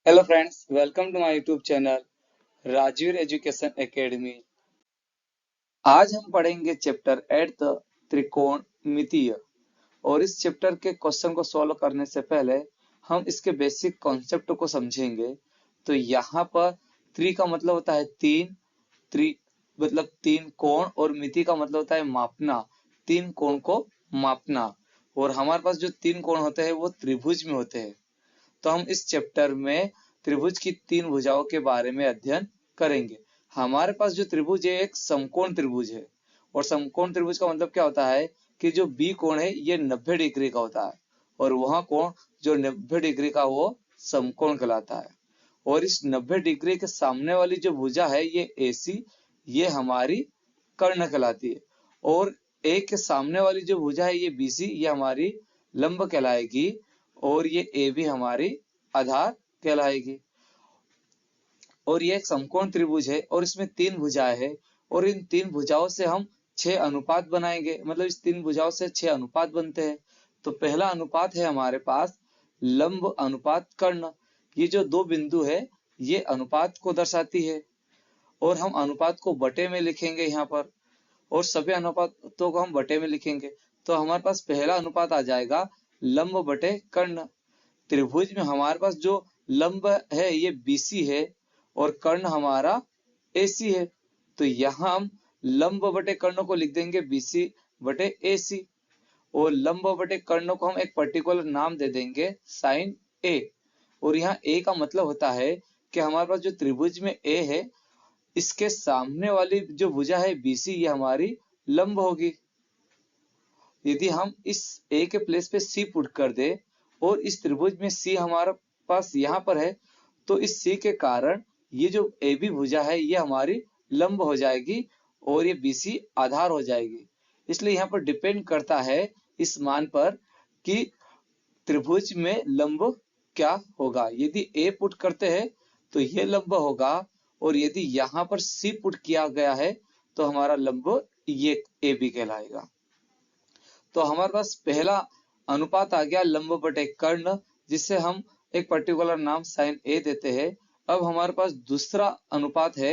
Hello friends, welcome to my YouTube channel Rajveer education academy. आज हम पढ़ेंगे चैप्टर 8 त्रिकोणमितीय। और इस चैप्टर के क्वेश्चन को सॉल्व करने से पहले हम इसके बेसिक कॉन्सेप्ट को समझेंगे। तो यहाँ पर त्रि का मतलब होता है तीन, त्रि मतलब तीन कोण, और मिति का मतलब होता है मापना, तीन कोण को मापना। और हमारे पास जो तीन कोण होते हैं वो त्रिभुज में होते हैं। तो हम इस चैप्टर में त्रिभुज की तीन भुजाओं के बारे में अध्ययन करेंगे। हमारे पास जो त्रिभुज है एक समकोण त्रिभुज है। और समकोण त्रिभुज का मतलब क्या होता है कि जो बी कोण है ये 90 डिग्री का होता है, और वह कोण जो 90 डिग्री का वो समकोण कहलाता है। और इस 90 डिग्री के सामने वाली जो भुजा है ये AC, ये हमारी कर्ण कहलाती है। और ए के सामने वाली जो भुजा है ये BC, ये हमारी लंब कहलाएगी। और ये AB हमारी आधार कहलाएगी। और ये एक समकोण त्रिभुज है और इसमें तीन भुजाएं हैं। और इन तीन भुजाओं से हम 6 अनुपात बनाएंगे, मतलब इस तीन भुजाओं से 6 अनुपात बनते हैं। तो पहला अनुपात है हमारे पास लंब अनुपात कर्ण। ये जो दो बिंदु है ये अनुपात को दर्शाती है। और हम अनुपात को बटे में लिखेंगे यहाँ पर, और सभी अनुपातों को हम बटे में लिखेंगे। तो हमारे पास पहला अनुपात आ जाएगा लंब बटे कर्ण। त्रिभुज में हमारे पास जो लंब है ये BC है और कर्ण हमारा AC है। तो यहाँ हम लंब बटे कर्ण को लिख देंगे BC बटे AC। और लंब बटे कर्ण को हम एक पर्टिकुलर नाम दे देंगे साइन A। और यहाँ A का मतलब होता है कि हमारे पास जो त्रिभुज में A है इसके सामने वाली जो भुजा है BC, ये हमारी लंब होगी। यदि हम इस A के प्लेस पे C पुट कर दे और इस त्रिभुज में C हमारे पास यहाँ पर है, तो इस C के कारण ये जो AB भुजा है ये हमारी लंब हो जाएगी और ये BC आधार हो जाएगी। इसलिए यहाँ पर डिपेंड करता है इस मान पर कि त्रिभुज में लंब क्या होगा। यदि A पुट करते हैं तो ये लंब होगा, और यदि यहाँ पर C पुट किया गया है तो हमारा लंब ये AB कहलाएगा। तो हमारे पास पहला अनुपात आ गया लंब बटे कर्ण, जिससे हम एक पर्टिकुलर नाम साइन A देते हैं। अब हमारे पास दूसरा अनुपात है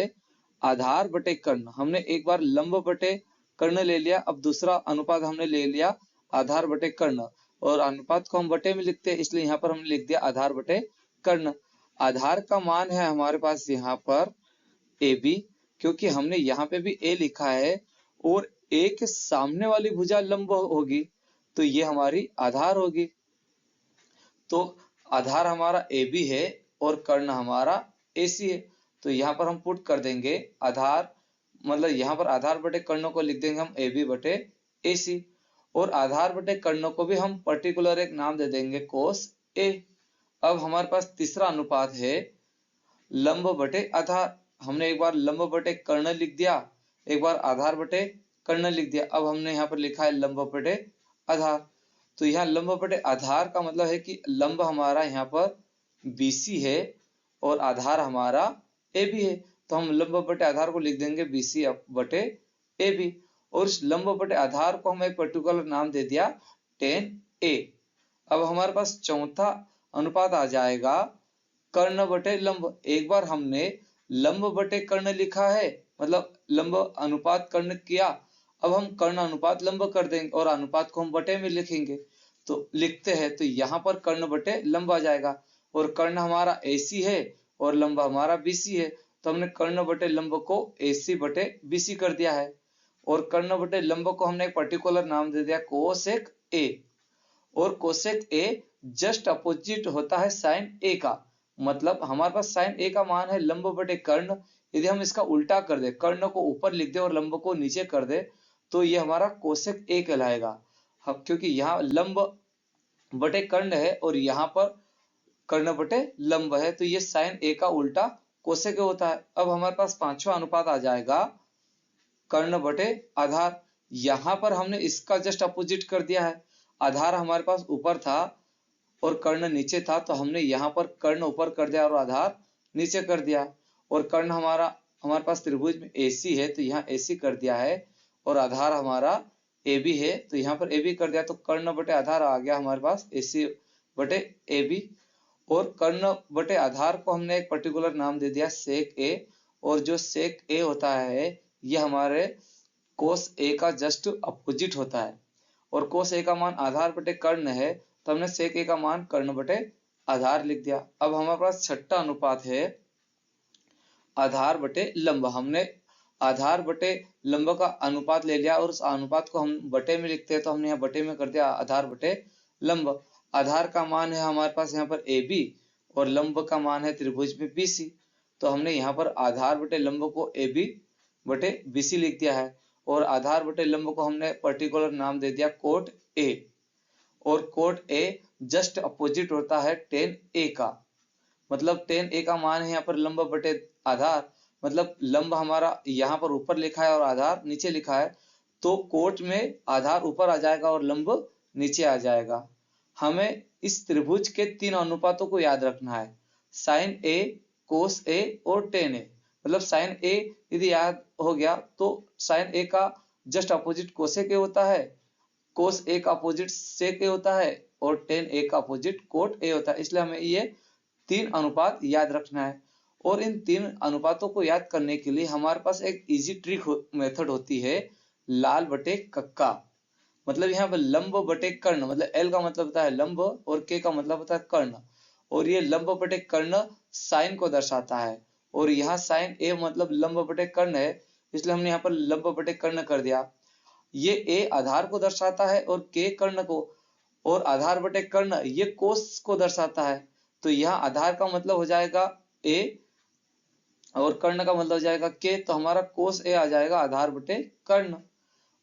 आधार बटे कर्ण। हमने एक बार लंब बटे कर्ण ले लिया, अब दूसरा अनुपात हमने ले लिया आधार बटे कर्ण। और अनुपात को हम बटे में लिखते हैं, इसलिए यहाँ पर हमने लिख दिया आधार बटे कर्ण। आधार का मान है हमारे पास यहाँ पर AB, क्योंकि हमने यहाँ पे भी A लिखा है और A के सामने वाली भुजा लंब होगी, तो ये हमारी आधार होगी। तो आधार हमारा AB है और कर्ण हमारा AC है। तो यहाँ पर हम पुट कर देंगे आधार, मतलब यहाँ पर आधार बटे कर्ण को लिख देंगे हम AB बटे AC। और आधार बटे कर्ण को भी हम पर्टिकुलर एक नाम दे देंगे कोस A। अब हमारे पास तीसरा अनुपात है लंब बटे आधार। हमने एक बार लंब बटे कर्ण लिख दिया, एक बार आधार बटे कर्ण लिख दिया। अब हमने यहाँ पर लिखा है लंब बटे आधार। तो यहाँ लंब बटे आधार का मतलब है कि लंब हमारा यहाँ पर BC है और आधार हमारा AB है। तो हम लंब बटे आधार को लिख देंगे BC बटे AB। और इस लंब बटे आधार को हम एक पर्टिकुलर नाम दे दिया tan A। अब हमारे पास चौथा अनुपात आ जाएगा कर्ण बटे लंब। एक बार हमने लंब बटे कर्ण लिखा है, मतलब लंब अनुपात कर्ण किया। अब हम कर्ण अनुपात लंब कर देंगे और अनुपात को हम बटे में लिखेंगे। तो लिखते हैं तो यहाँ पर कर्ण बटे लंब आ जाएगा। और कर्ण हमारा AC है और लंब हमारा BC है, तो हमने कर्ण बटे लंब को AC बटे BC कर दिया है। और कर्ण बटे लंब को हमने एक पर्टिकुलर नाम दे दिया कोसेक A। और कोसेक A जस्ट अपोजिट होता है साइन A का। मतलब हमारे पास साइन A का मान है लंब बटे कर्ण। यदि हम इसका उल्टा कर दे, कर्ण को ऊपर लिख दे और लंब को नीचे कर दे, तो ये हमारा कोसेक A कहलाएगा। हम क्योंकि यहाँ लंब बटे कर्ण है और यहाँ पर कर्ण बटे लंब है, तो ये साइन A का उल्टा कोसेक होता है। अब हमारे पास पांचवा अनुपात आ जाएगा कर्ण बटे आधार। यहाँ पर हमने इसका जस्ट अपोजिट कर दिया है। आधार हमारे पास ऊपर था और कर्ण नीचे था, तो हमने यहाँ पर कर्ण ऊपर कर दिया और आधार नीचे कर दिया। और कर्ण हमारे पास त्रिभुज में AC है, तो यहाँ AC कर दिया है। और आधार हमारा AB है, तो यहाँ पर AB कर दिया। तो कर्ण बटे आधार आ गया हमारे पास AC बटे AB। और कर्ण बटे आधार को हमने एक पर्टिकुलर नाम दे दिया सेक ए, और जो सेक ए होता है ये हमारे कोस ए का जस्ट अपोजिट होता है, और कोस ए का मान आधार बटे कर्ण है तो हमने सेक ए का मान कर्ण बटे आधार लिख दिया। अब हमारे पास छठा अनुपात है आधार बटे लंब। हमने आधार बटे लंब का अनुपात ले लिया और उस अनुपात को हम बटे में लिखते हैं, तो हमने यहाँ बटे में कर दिया आधार बटे लंब। आधार का मान है हमारे पास यहाँ पर ए बी और लंब का मान है त्रिभुज में बी सी, तो हमने यहाँ पर आधार बटे लंब को ए बी बटे बी सी लिख दिया है, और आधार बटे लंब को हमने पर्टिकुलर नाम दे दिया कोट ए, और कोट ए जस्ट अपोजिट होता है टेन ए का। मतलब टेन ए का मान है यहाँ पर लंब बटे आधार, मतलब लंब हमारा यहाँ पर ऊपर लिखा है और आधार नीचे लिखा है, तो कोट में आधार ऊपर आ जाएगा और लंब नीचे आ जाएगा। हमें इस त्रिभुज के तीन अनुपातों को याद रखना है, साइन ए, कोस ए और टेन ए। मतलब साइन ए यदि याद हो गया तो साइन ए का जस्ट अपोजिट कोसेक ए होता है, कोस ए का अपोजिट सेक ए होता है, और टेन ए का अपोजिट कोट ए होता है। इसलिए हमें ये तीन अनुपात याद रखना है, और इन तीन अनुपातों को याद करने के लिए हमारे पास एक इजी ट्रिक मेथड होती है, लाल बटे कक्का। मतलब यहाँ पर लंब बटे कर्ण, मतलब एल का मतलब होता है लंब और के का मतलब होता है कर्ण, और ये लंब बटे कर्ण साइन को दर्शाता है, और यहाँ साइन ए मतलब लंब बटे कर्ण है, इसलिए हमने यहाँ पर लंब बटे कर्ण कर दिया। ये ए आधार को दर्शाता है और के कर्ण को, और आधार बटे कर्ण ये कोस को दर्शाता है, तो यहाँ आधार का मतलब हो जाएगा ए और कर्ण का मतलब हो जाएगा के, तो हमारा कोस ए आ जाएगा आधार बटे कर्ण।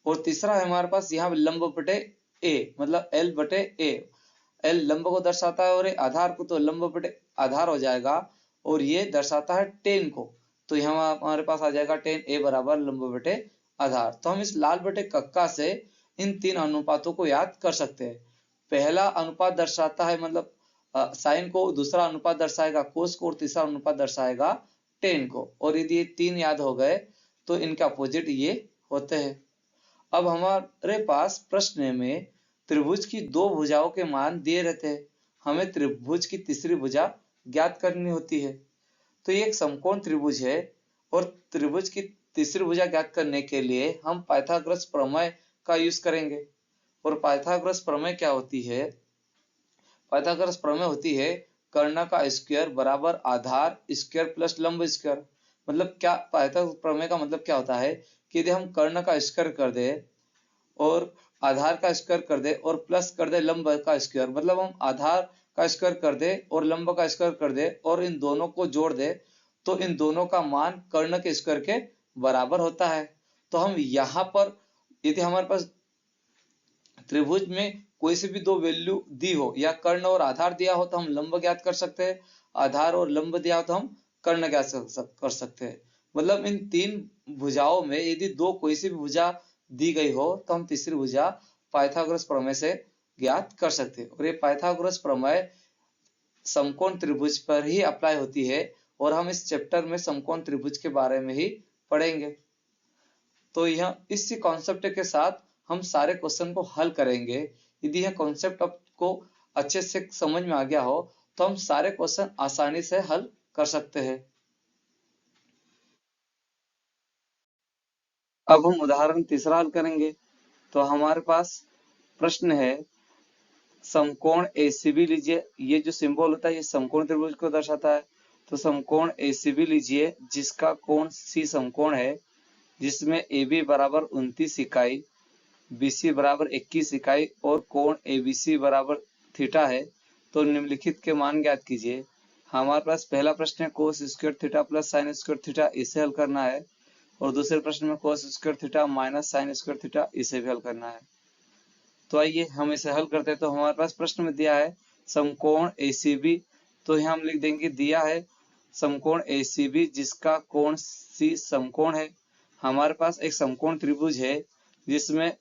और तीसरा है हमारे पास यहाँ लंब बटे ए, मतलब एल बटे ए, एल लंब को दर्शाता है और ए आधार को, तो लंब बटे आधार हो जाएगा, और ये दर्शाता है टेन को, तो यहाँ हमारे पास आ जाएगा टेन ए बराबर लंब बटे आधार। तो हम इस लाल बटे कक्का से इन तीन अनुपातों को याद कर सकते हैं। पहला अनुपात दर्शाता है मतलब साइन को, दूसरा अनुपात दर्शाएगा कोस को, और तीसरा अनुपात दर्शाएगा टेन को, और यदि ये तीन याद हो गए तो इनके अपोजिट ये होते हैं। अब हमारे पास प्रश्न में त्रिभुज की दो भुजाओं के मान दिए रहते हैं, हमें त्रिभुज की तीसरी भुजा ज्ञात करनी होती है। तो ये एक समकोण त्रिभुज है, और त्रिभुज की तीसरी भुजा ज्ञात करने के लिए हम पाइथागोरस प्रमेय का यूज करेंगे। और पाइथागोरस प्रमेय क्या होती है? पाइथागोरस प्रमेय होती है कर्ण का स्क्वायर बराबर आधार स्क्वायर प्लस लंब स्क्वायर। मतलब क्या पाइथागोरस प्रमेय का मतलब क्या होता है कि यदि हम कर्ण का स्क्वायर कर दे और आधार का स्क्वायर कर दे और प्लस कर दे लंब का स्क्वायर, मतलब हम आधार का स्क्वायर कर दे और लंब का स्क्वायर कर दे और इन दोनों को जोड़ दे, तो इन दोनों का मान कर्ण के स्क्वायर के बराबर होता है। तो हम यहाँ पर यदि हमारे पास त्रिभुज में कोई से भी दो वैल्यू दी हो, या कर्ण और आधार दिया हो तो हम लंब ज्ञात कर सकते हैं, आधार और लंब दिया हो तो हम कर्ण ज्ञात कर सकते हैं। मतलब इन तीन भुजाओं में यदि दो कोई सी भी भुजा दी गई हो तो हम तीसरी भुजा पाइथागोरस प्रमेय से ज्ञात कर सकते हैं। और ये पाइथागोरस प्रमेय समकोण त्रिभुज पर ही अप्लाई होती है, और हम इस चैप्टर में समकोण त्रिभुज के बारे में ही पढ़ेंगे। तो यह इसी कॉन्सेप्ट के साथ हम सारे क्वेश्चन को हल करेंगे। यदि यह कॉन्सेप्ट आपको अच्छे से समझ में आ गया हो तो हम सारे क्वेश्चन आसानी से हल कर सकते हैं। अब हम उदाहरण तीसरा हल करेंगे। तो हमारे पास प्रश्न है समकोण एसीबी लीजिए। ये जो सिंबल होता है ये समकोण त्रिभुज को दर्शाता है। तो समकोण एसीबी लीजिए जिसका कोण सी समकोण है, जिसमें ए बी बराबर 29 इकाई, बी सी बराबर 21 इकाई और कोण ए बी सी बराबर थीटा है। तो निम्नलिखित के मान ज्ञात कीजिए। हमारे पास पहला प्रश्न है cos square theta plus sine square theta, इसे हल करना है। और दूसरे प्रश्न में cos square theta minus sine square theta, इसे भी हल करना है। तो आइए हम इसे हल करते हैं। तो हमारे पास प्रश्न में दिया है समकोण एसीबी, तो यहाँ हम लिख देंगे दिया है समकोण एसीबी जिसका कोण सी समकोण है। हमारे पास एक समकोण त्रिभुज है जिसमें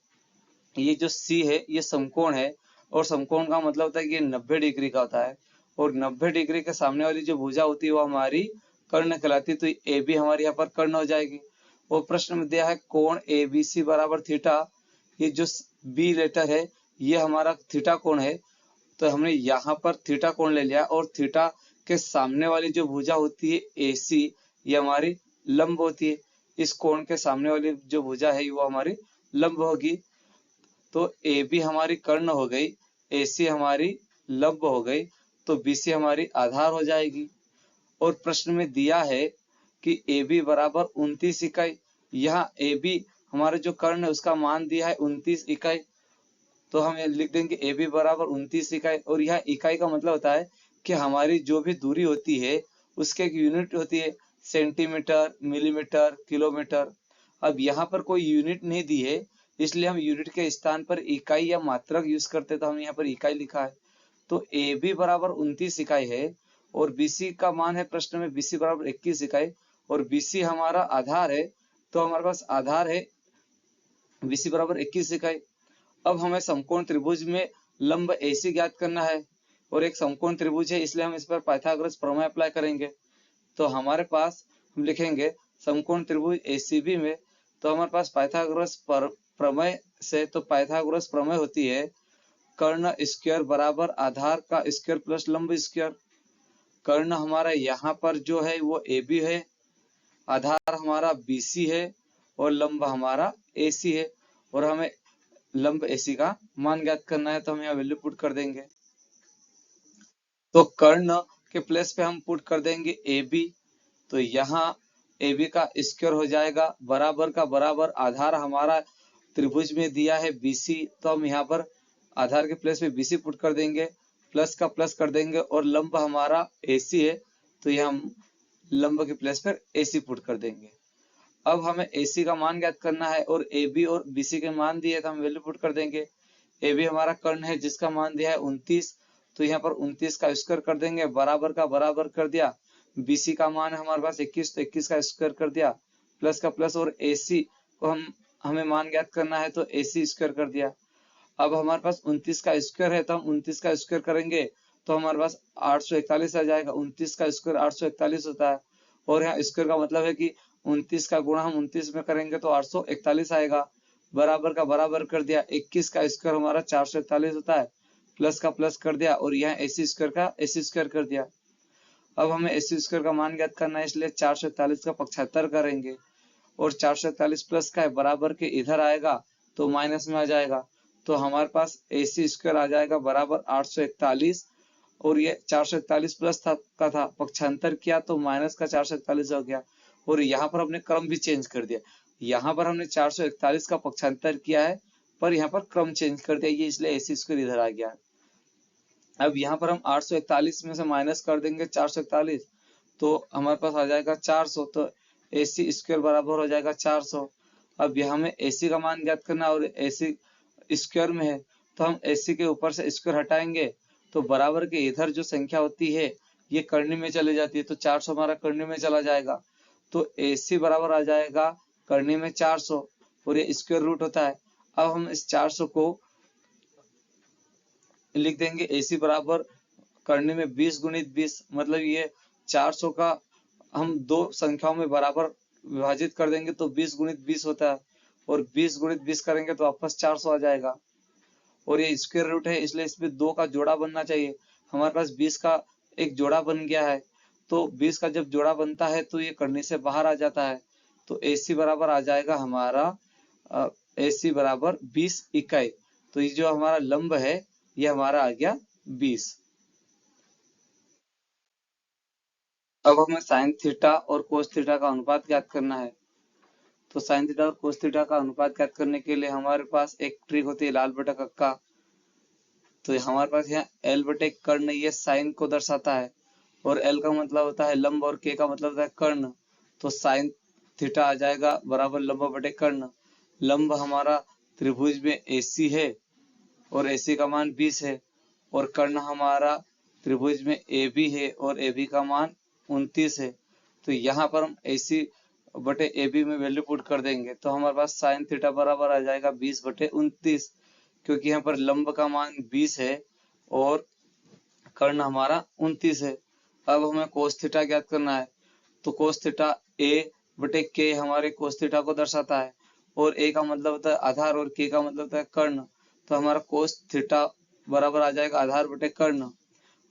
ये जो सी है ये समकोण है, और समकोण का मतलब होता है कि 90 डिग्री का होता है, और 90 डिग्री के सामने वाली जो भुजा होती है वो हमारी कर्ण कहलाती है। तो ए बी हमारी यहाँ पर कर्ण हो जाएगी। और प्रश्न में दिया है कोण ए बी सी बराबर थीटा, ये जो बी लेटर है ये हमारा थीटा कोण है। तो हमने यहाँ पर थीटा कोण ले लिया और थीटा के सामने वाली जो भुजा होती है AC, ये हमारी लंब होती है। इस कोण के सामने वाली जो भुजा है वो हमारी लंब होगी। तो AB हमारी कर्ण हो गई, AC हमारी लंब हो गई, तो BC हमारी आधार हो जाएगी। और प्रश्न में दिया है कि AB बराबर 29 इकाई। यहाँ AB हमारे जो कर्ण है उसका मान दिया है 29 इकाई, तो हम लिख देंगे AB बराबर 29 इकाई। और यहाँ इकाई का मतलब होता है कि हमारी जो भी दूरी होती है उसके एक यूनिट होती है, सेंटीमीटर, मिलीमीटर, किलोमीटर। अब यहाँ पर कोई यूनिट नहीं दी है, इसलिए हम यूनिट के स्थान पर इकाई या मात्रक यूज करते, तो हम यहाँ पर इकाई लिखा है। तो AB बराबर 29 इकाई है और BC का मान है प्रश्न में BC बराबर 21 इकाई और BC हमारा आधार है, तो हमारे पास आधार है BC बराबर 21 इकाई। अब हमें समकोण त्रिभुज में लंब AC ज्ञात करना है और एक समकोण त्रिभुज है, इसलिए हम इस पर पाइथागोरस प्रमेय अप्लाई करेंगे। तो हमारे पास हम लिखेंगे समकोण त्रिभुज ACB में, तो हमारे पास पाइथागोरस प्रमेय से, तो पाइथागोरस प्रमेय होती है कर्ण स्क्वायर बराबर आधार का स्क्वायर प्लस लंब स्क्वायर। कर्ण हमारा यहाँ पर जो है वो AB है, आधार हमारा BC है और लंब हमारा AC है। और हमें लंब AC का मान ज्ञात करना है, तो हम यहाँ वैल्यू पुट कर देंगे। तो कर्ण के प्लेस पे हम पुट कर देंगे AB, तो यहाँ AB का स्क्वायर हो जाएगा बराबर का बराबर आधार हमारा त्रिभुज में दिया है BC, तो हम यहाँ पर आधार के प्लेस पे BC पुट कर देंगे, प्लस का प्लस कर देंगे और लंब हमारा AC है, तो यहाँ हम लंब के प्लेस पर AC पुट कर देंगे। अब हमें AC का मान ज्ञात करना है और AB और BC के मान दिए, तो हम वैल्यू पुट कर देंगे। AB हमारा कर्ण है जिसका मान दिया है 29, तो यहाँ पर 29 का स्क्वायर कर देंगे, बराबर का बराबर कर दिया। BC का मान है हमारे पास 21, तो 21 का स्क्वायर कर दिया, प्लस का प्लस। और AC को हमें मान ज्ञात करना है, तो AC स्क्वायर कर दिया। अब हमारे पास 29 का स्क्वायर है, तो हम 29 का स्क्वायर करेंगे तो हमारे पास 841 आ जाएगा। 29 का स्क्वायर 841 होता है और यहाँ स्क्वायर का मतलब है कि 29 का गुणा हम 29 में करेंगे तो 841 आएगा, बराबर का बराबर कर दिया। 21 का स्क्वायर हमारा 441 होता है, प्लस का प्लस कर दिया और यहाँ AC स्क्वायर का AC स्क्वायर कर दिया। अब हमें AC स्क्वायर का मान ज्ञात करना है, इसलिए 441 का 75 करेंगे और 441 प्लस का है बराबर के इधर आएगा तो माइनस में आ जाएगा, तो हमारे पास AC स्क्वायर आ जाएगा बराबर 841 और ये 441 प्लस का था, पक्षांतर किया तो माइनस का 441 हो गया। और यहाँ पर हमने क्रम भी चेंज कर दिया, यहाँ पर हमने 441 का पक्षांतर किया है पर यहाँ पर क्रम चेंज कर दिया, ये इसलिए AC स्क्वायर इधर आ गया। अब यहाँ पर हम 841 में से माइनस कर देंगे 441, तो हमारे पास आ जाएगा 400, तो AC स्क्वायर बराबर हो जाएगा 400। अब यहाँ हमें AC का मान ज्ञात करना और AC स्क्वायर में है, तो हम AC के ऊपर से स्क्वायर हटाएंगे तो बराबर के इधर जो संख्या होती है ये कर्णी में चली जाती है, तो 400 हमारा कर्णी में चला जाएगा, तो AC बराबर आ जाएगा कर्णी में 400 और ये स्क्वायर रूट होता है। अब हम इस 400 को लिख देंगे AC बराबर कर्णी में 20 गुणित 20, मतलब ये 400 का हम दो संख्याओं में बराबर विभाजित कर देंगे तो 20 गुणित 20 होता है और 20 गुणित 20 करेंगे तो वापस 400 आ जाएगा। और ये स्क्वायर रूट है इसलिए इसमें 2 का जोड़ा बनना चाहिए, हमारे पास 20 का एक जोड़ा बन गया है, तो 20 का जब जोड़ा बनता है तो ये कर्णी से बाहर आ जाता है, तो AC बराबर आ जाएगा हमारा AC बराबर 20 इकाई। तो ये जो हमारा लंब है ये हमारा आ गया 20। अब हमें साइन थीटा और कोस थीटा का अनुपात ज्ञात करना है, तो साइन थीटा और कोस थीटा का अनुपात ज्ञात करने के लिए हमारे पास एक ट्रिक होती है लाल बटा कक्का। तो हमारे पास यहाँ L बटे कर्ण ये साइन को दर्शाता है और L का मतलब होता है लंब और K का मतलब होता है कर्ण, तो साइन थीटा आ जाएगा बराबर लंब बटे कर्ण। लंब हमारा त्रिभुज में AC है और AC का मान 20 है और कर्ण हमारा त्रिभुज में AB है और AB का मान 29 है, तो यहाँ पर हम AC बटे AB में वैल्यू पुट कर देंगे तो हमारे पास साइन थीटा बराबर आ जाएगा 20 बटे 29, क्योंकि यहाँ पर लंब का मान 20 है और कर्ण हमारा 29 है। अब हमें कोस थीटा ज्ञात करना है, तो कोस थीटा A बटे K हमारे कोस थीटा को दर्शाता है और A का मतलब होता है आधार और K का मतलब होता है कर्ण, तो हमारा कोस थीटा बराबर आ जाएगा आधार बटे कर्ण।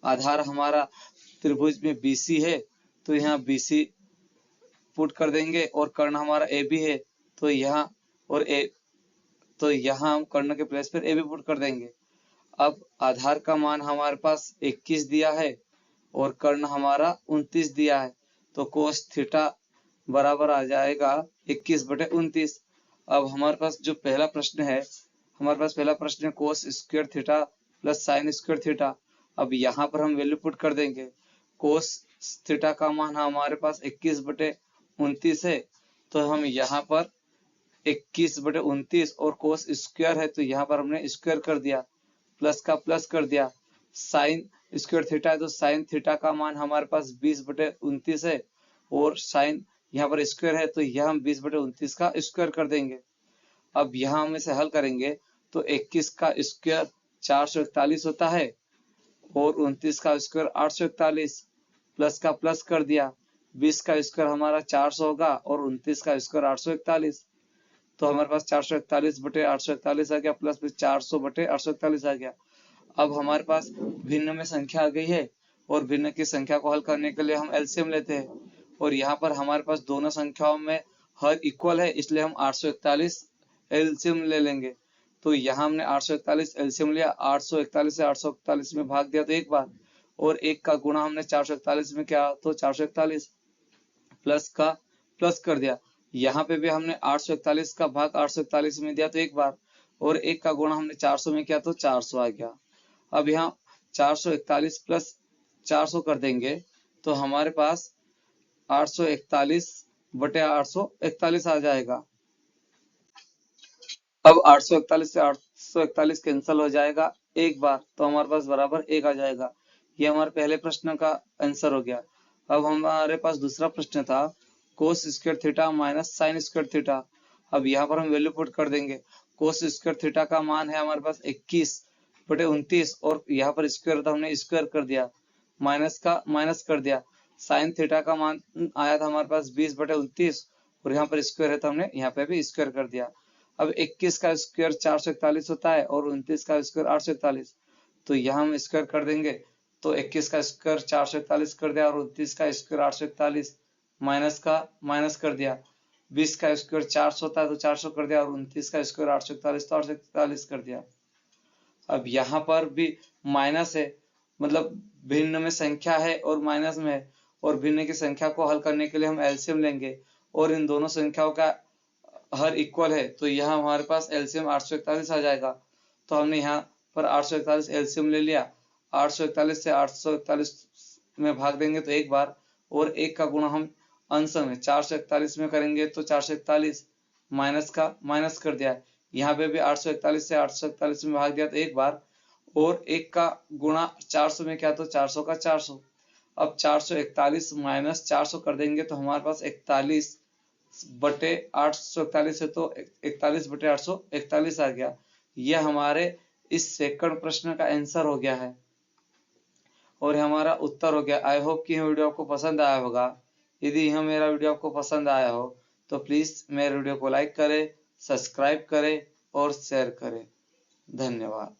आधार हमारा त्रिभुज में BC है तो यहाँ BC पुट कर देंगे और कर्ण हमारा AB है तो यहाँ और तो यहाँ हम कर्ण के प्लेस पर AB पुट कर देंगे। अब आधार का मान हमारे पास 21 दिया है और कर्ण हमारा 29 दिया है तो कोस थीटा बराबर आ जाएगा 21/29। अब हमारे पास जो पहला प्रश्न है, हमारे पास पहला प्रश्न है cos square theta plus sine square theta. अब यहाँ पर हम वैल्यू पुट कर देंगे। कोस थीटा का मान हमारे पास 21/29 है तो हम यहाँ पर 21/29 और कोस स्क्वायर है तो यहाँ पर हमने स्क्वायर कर दिया, प्लस का प्लस कर दिया। साइन स्क्वायर थीटा है तो साइन थीटा का मान हमारे पास 20/29 है और साइन यहाँ पर स्क्वायर है तो यह हम 20/29 का स्क्वायर कर देंगे। अब यहाँ हम इसे हल करेंगे तो 21 का स्क्वायर 441 होता है और 29 का स्क्वायर 841, प्लस का प्लस कर दिया। 20 का स्क्वायर हमारा 400 होगा और 29 का स्क्वायर 841 तो हमारे पास 441/841 आ गया, प्लस में 400/841 आ गया। अब हमारे पास भिन्न में संख्या आ गई है और भिन्न की संख्या को हल करने के लिए हम एलसीएम लेते हैं और यहाँ पर हमारे पास दोनों संख्याओं में हर इक्वल है इसलिए हम 841 एलसीएम ले लेंगे। तो यहाँ हमने 841 एलसीएम लिया, 841 से 841 में भाग दिया तो एक बार और एक का गुणा हमने 441 में किया तो 441, प्लस का प्लस कर दिया। यहाँ पे भी हमने 841 का भाग 841 में दिया तो एक बार और एक का गुणा हमने 400 में किया तो 400 आ गया। अब यहाँ 441 प्लस 400 कर देंगे तो हमारे पास 841/841 आ जाएगा। अब 841 से 841 कैंसिल हो जाएगा एक बार तो हमारे पास बराबर 1 आ जाएगा। ये हमारे पहले प्रश्न का आंसर हो गया। अब हमारे पास दूसरा प्रश्न था cos square theta minus sine square theta. अब यहाँ पर हम वैल्यू पुट कर देंगे। कोस स्क्वायर थीटा का मान है हमारे पास 21/29 और यहाँ पर स्क्वायर था हमने स्क्वायर कर दिया, माइनस का माइनस कर दिया। साइन थीटा का मान आया था हमारे पास 20/29 और यहाँ पर स्क्वायर है तो हमने यहाँ पे भी स्क्वायर कर दिया। अब 21 का स्क्वायर 441 होता है और 29 का स्क्वायर 841 तो यहाँ हम स्क्वायर कर देंगे तो 21 का स्क्वायर 441 कर दिया और 29 का स्क्वायर 841, माइनस का माइनस कर दिया। 20 का स्क्वायर 400 होता है तो 400 कर दिया और 29 का स्क्वायर 841 तो 841 कर दिया। अब यहाँ पर भी माइनस है, मतलब भिन्न में संख्या है और माइनस में है और भिन्न की संख्या को हल करने के लिए हम एलसीएम लेंगे और इन दोनों संख्याओं का हर इक्वल है तो यहाँ हमारे पास एलसीएम 841 आ जाएगा। तो हमने यहाँ पर 841 एलसीएम ले लिया। 841 से 841 में भाग देंगे तो एक बार और एक का गुणा हम अंश में 441 में करेंगे तो 441, माइनस का माइनस कर दिया। यहाँ पे भी 841 से 841 में भाग दिया तो एक बार और एक का गुणा 400 में किया तो 400 का 400। अब 441 माइनस 400 कर देंगे तो हमारे पास 41/841 है तो 41/841 आ गया। यह हमारे इस सेकंड प्रश्न का आंसर हो गया है और हमारा उत्तर हो गया। आई होप कि यह वीडियो आपको पसंद आया होगा। यदि यह मेरा वीडियो आपको पसंद आया हो तो प्लीज मेरे वीडियो को लाइक करें, सब्सक्राइब करें और शेयर करें। धन्यवाद।